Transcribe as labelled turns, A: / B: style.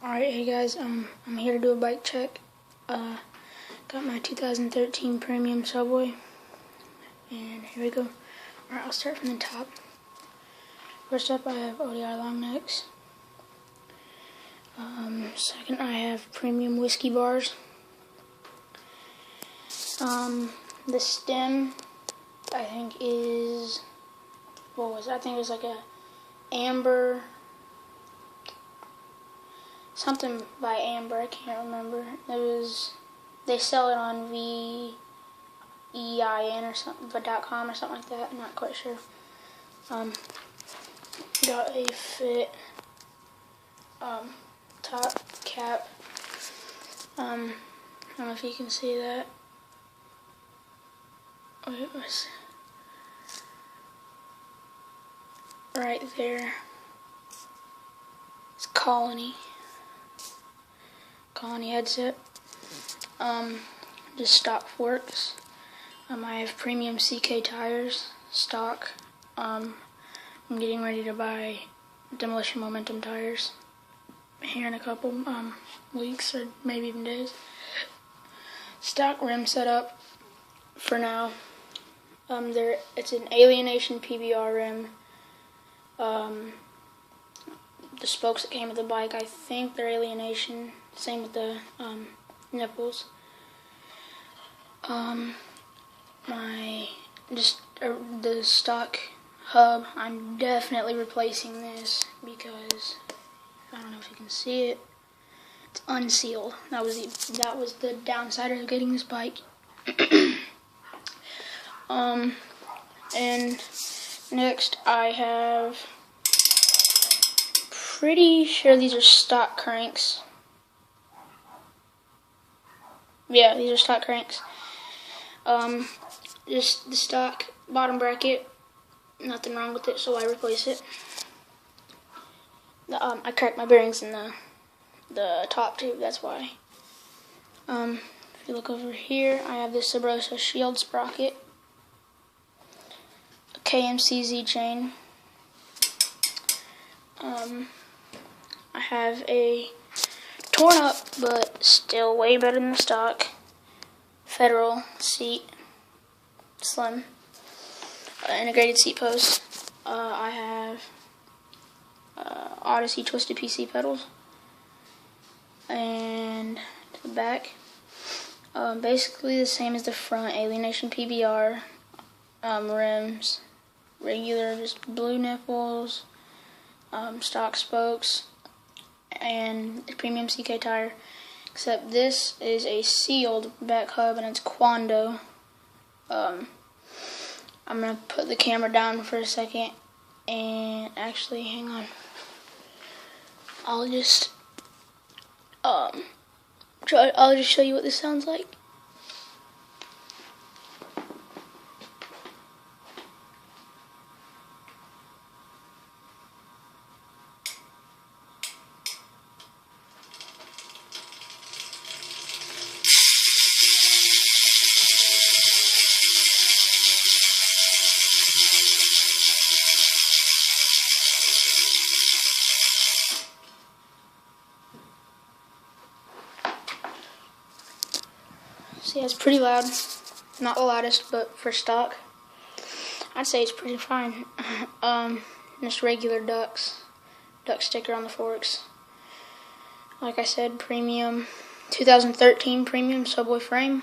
A: Alright, hey guys, I'm here to do a bike check. Got my 2013 Premium Subway, and here we go. Alright, I'll start from the top. First up, I have ODI long necks. Second, I have Premium whiskey bars. The stem, I think is, I think it was like a amber, something by Amber, I can't remember. They sell it on VEIN or something, .com or something like that, I'm not quite sure. Got a fit, top cap, I don't know if you can see that. It was right there. It's Colony headset. Just stock forks. I have Premium CK tires, stock. I'm getting ready to buy Demolition Momentum tires here in a couple weeks or maybe even days. Stock rim setup for now. It's an Alienation PBR rim. The spokes that came with the bike, I think they're Alienation. Same with the nipples. The stock hub, I'm definitely replacing this because I don't know if you can see it. It's unsealed. That was the downside of getting this bike. And next I have, pretty sure these are stock cranks. Yeah, these are stock cranks. Just the stock bottom bracket, nothing wrong with it, so I replace it. I cracked my bearings in the top tube, that's why. If you look over here, I have this Sabrosa Shield sprocket, a KMC Z chain. I have a torn up, but still way better than the stock, Federal seat, slim, integrated seat post. I have Odyssey Twisted PC pedals, and to the back, basically the same as the front, Alienation PBR, rims, regular just blue nipples, stock spokes, and a Premium CK tire, except this is a sealed back hub and it's Quando. I'm going to put the camera down for a second and actually, hang on, I'll just show you what this sounds like. So yeah, it's pretty loud. Not the loudest, but for stock, I'd say it's pretty fine. Just regular duck sticker on the forks. Like I said, Premium 2013 Premium Subway frame.